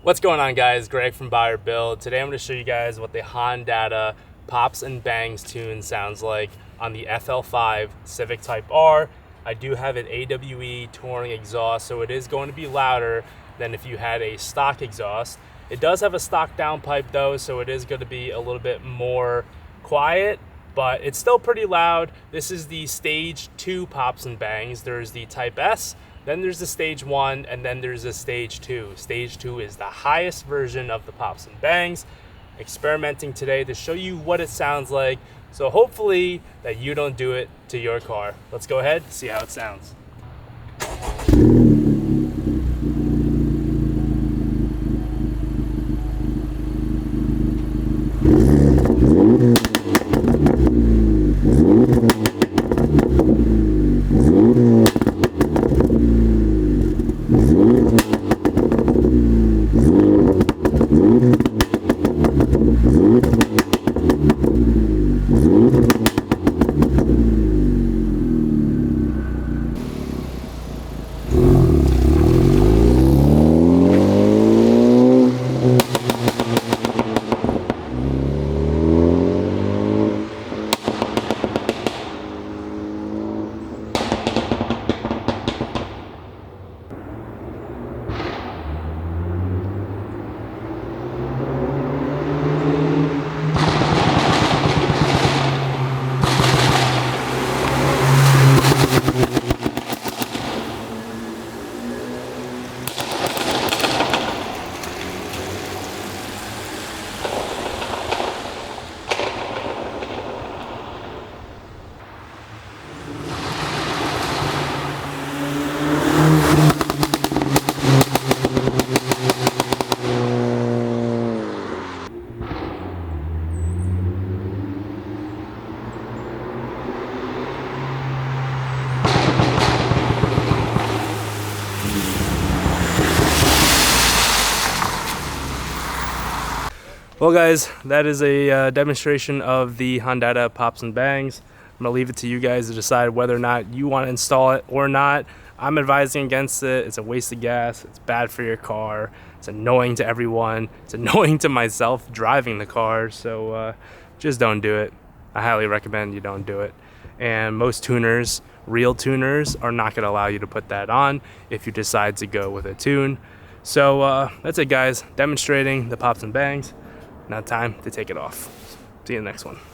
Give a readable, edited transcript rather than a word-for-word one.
What's going on, guys? Greg from Buy or Build. Today I'm going to show you guys what the Hondata Pops and Bangs tune sounds like on the FL5 Civic Type R. I do have an AWE touring exhaust, so it is going to be louder than if you had a stock exhaust. It does have a stock downpipe though, so it is going to be a little bit more quiet, but it's still pretty loud. This is the Stage 2 Pops and Bangs. There's the Type S, then there's the Stage 1, and then there's the Stage 2. Stage 2 is the highest version of the Pops and Bangs. Experimenting today to show you what it sounds like, so hopefully that you don't do it to your car. Let's go ahead and see how it sounds. Well, guys, that is a demonstration of the Hondata Pops and Bangs. I'm gonna leave it to you guys to decide whether or not you want to install it or not. I'm advising against it. It's a waste of gas. It's bad for your car. It's annoying to everyone. It's annoying to myself driving the car. So just don't do it. I highly recommend you don't do it. And most tuners, real tuners, are not gonna allow you to put that on if you decide to go with a tune. So that's it, guys. Demonstrating the Pops and Bangs. Now time to take it off. See you in the next one.